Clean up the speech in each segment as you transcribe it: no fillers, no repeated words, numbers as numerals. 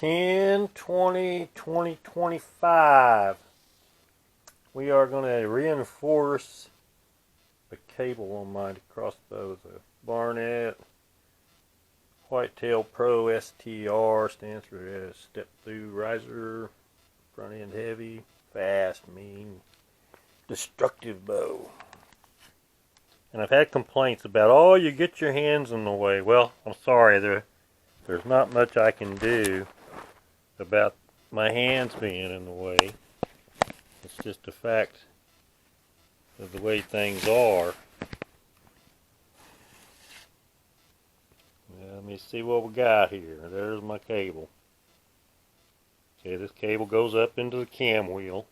10/20/2025. We are going to reinforce the cable on my crossbow. The Barnett Whitetail Pro STR stands for step through riser, front end heavy, fast, mean, destructive bow. And I've had complaints about, oh, you get your hands in the way. Well, I'm sorry, there's not much I can do about my hands being in the way. It's just a fact of the way things are. Let me see what we got here. There's my cable. Okay, this cable goes up into the cam wheel.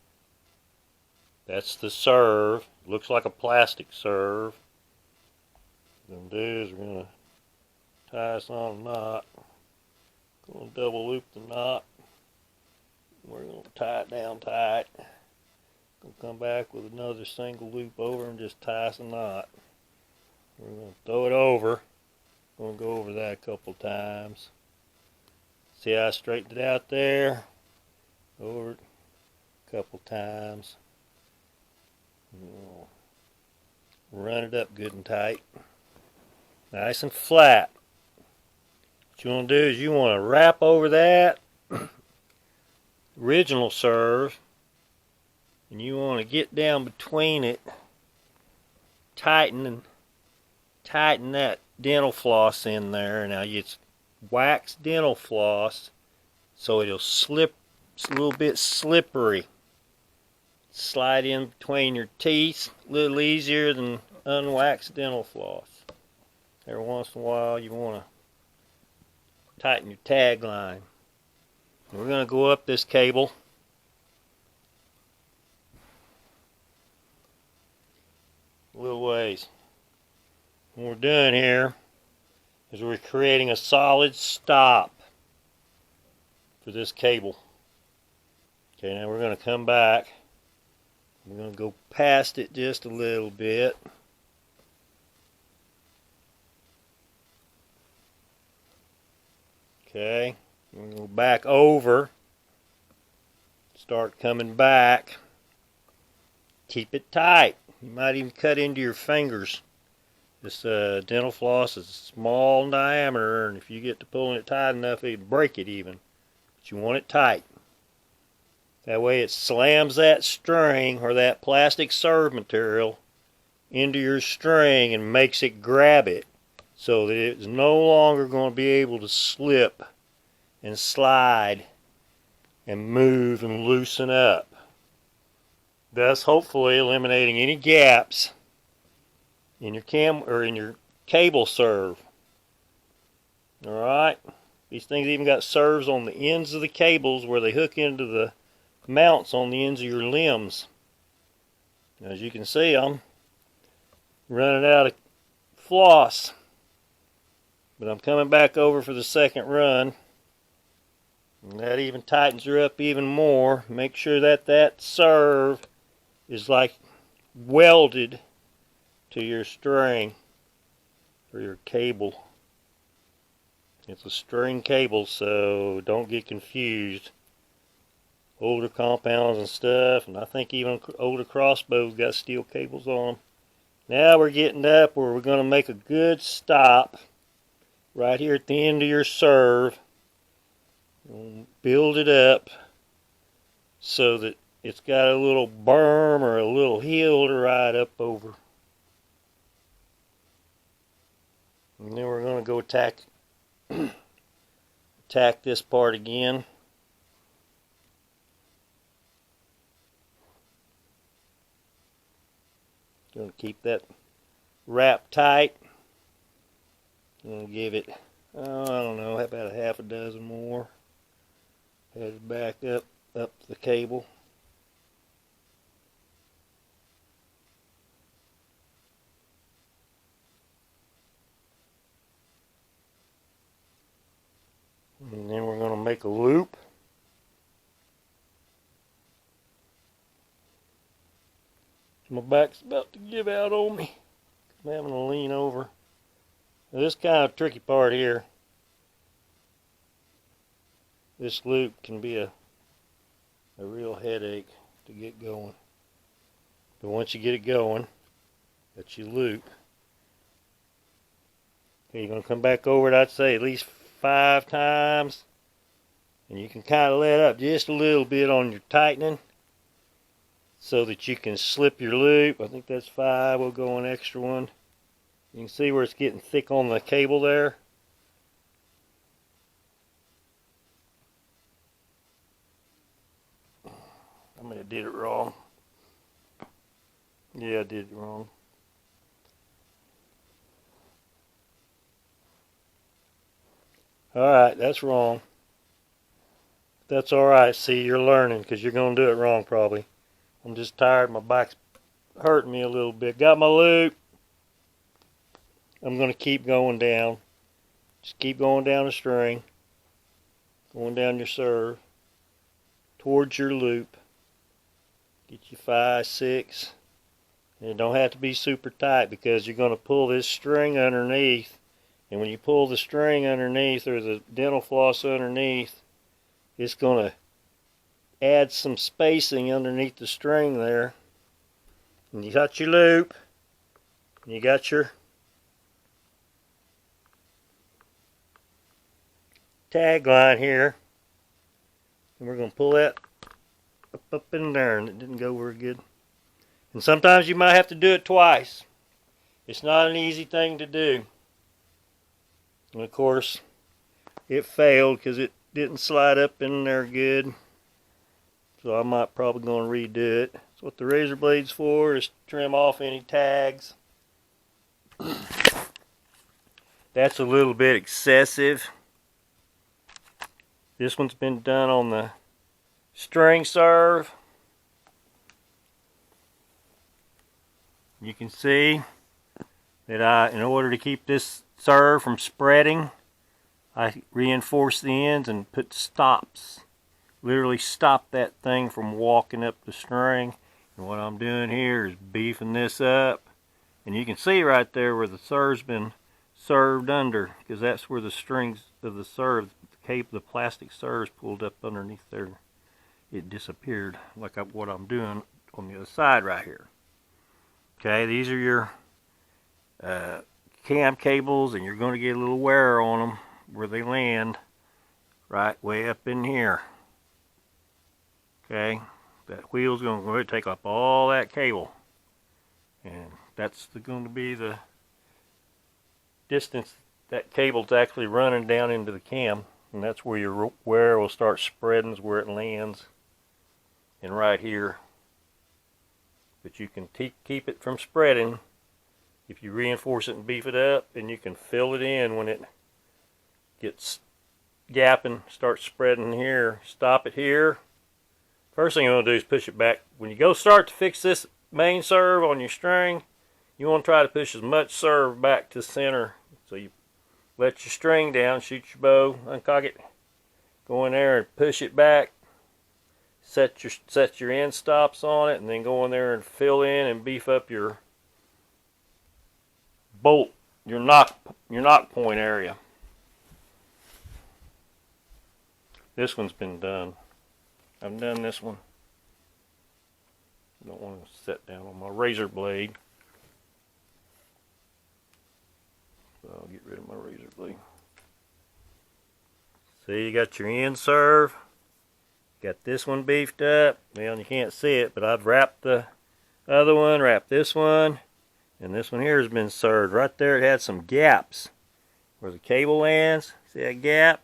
That's the serve. Looks like a plastic serve. What we're going to do is we're going to tie this on a knot. Going to double loop the knot. We're going to tie it down tight. Going to come back with another single loop over and just tie us a knot. We're going to throw it over. We'll go over that a couple times. See how I straightened it out there? Over it a couple times. We'll run it up good and tight. Nice and flat. What you want to do is you want to wrap over that original serve, and you want to get down between it, tighten that dental floss in there. Now it's wax dental floss, so it'll slip. It's a little bit slippery. Slide in between your teeth a little easier than unwaxed dental floss. Every once in a while you want to tighten your tag line. We're going to go up this cable. A little ways. What we're doing here is we're creating a solid stop for this cable. Okay, now we're going to come back. We're going to go past it just a little bit. Okay, we're going to go back over. Start coming back. Keep it tight. You might even cut into your fingers. This dental floss is small in diameter, and if you get to pulling it tight enough, it'll break it even. But you want it tight. That way it slams that string or that plastic serve material into your string and makes it grab it, so that it's no longer going to be able to slip and slide and move and loosen up. Thus hopefully eliminating any gaps in your in your cable serve. Alright, these things even got serves on the ends of the cables where they hook into the mounts on the ends of your limbs. As you can see, I'm running out of floss, but I'm coming back over for the second run, and that even tightens her up even more. Make sure that that serve is like welded to your string or your cable. It's a string cable, so don't get confused. Older compounds and stuff, and I think even older crossbows got steel cables on them. Now we're getting up where we're going to make a good stop right here at the end of your serve. We'll build it up so that it's got a little berm or a little hill to ride up over. And then we're going to go attack this part again. Going to keep that wrapped tight. Going to give it, I don't know, how about a half a dozen more. Head it back up the cable. And then we're going to make a loop. My back's about to give out on me. I'm having to lean over. Now, this kind of tricky part here this loop can be a real headache to get going. But once you get it going, that's your loop. Okay, you're going to come back over it, I'd say at least 5 times. And you can kind of let up just a little bit on your tightening so that you can slip your loop. I think that's 5. We'll go an extra one. You can see where it's getting thick on the cable there. I may have did it wrong. Yeah, I did it wrong. Alright, that's wrong. That's alright. See, you're learning because you're going to do it wrong probably. I'm just tired. My back's hurting me a little bit. Got my loop. I'm going to keep going down. Just keep going down the string. Going down your serve. Towards your loop. Get you 5, 6. And it don't have to be super tight because you're going to pull this string underneath. And when you pull the string underneath or the dental floss underneath, it's going to add some spacing underneath the string there. And you got your loop. And you got your tag line here. And we're going to pull that up in there. And it didn't go very good. And sometimes you might have to do it twice. It's not an easy thing to do. And of course, it failed because it didn't slide up in there good. So I might probably going to redo it. That's what the razor blade's for, is to trim off any tags. That's a little bit excessive. This one's been done on the string serve. You can see that in order to keep this serve from spreading, I reinforce the ends and put stops. Literally stop that thing from walking up the string. And what I'm doing here is beefing this up. And you can see right there where the serve's been served under, because that's where the strings of the serve, the plastic serve's pulled up underneath there. It disappeared, like what I'm doing on the other side right here. Okay, these are your cam cables, and you're going to get a little wear on them where they land, right way up in here. Okay, that wheel's going to take up all that cable, and that's going to be the distance that cable's actually running down into the cam, and that's where your wear will start spreading, is where it lands, and right here. But you can keep it from spreading if you reinforce it and beef it up, and you can fill it in when it gets gapping, start spreading here. Stop it here. First thing you want to do is push it back. When you go start to fix this main serve on your string, you want to try to push as much serve back to center. So you let your string down, shoot your bow, uncock it, go in there and push it back. Set your end stops on it, and then go in there and fill in and beef up your bolt, your knock point area. This one's been done. I've done this one. Don't want to set down on my razor blade. So I'll get rid of my razor blade. See, you got your end serve. Got this one beefed up. Well, you can't see it, but I've wrapped the other one, wrapped this one, and this one here has been served. Right there it had some gaps where the cable lands. See that gap?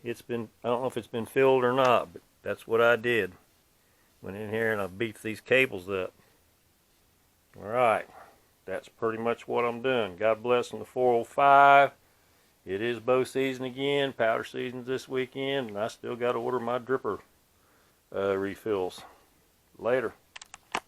It's been, I don't know if it's been filled or not, but that's what I did. Went in here and I beefed these cables up. Alright, that's pretty much what I'm doing. God bless on the 405. It is bow season again, powder season's this weekend, and I still got to order my dripper refills. Later.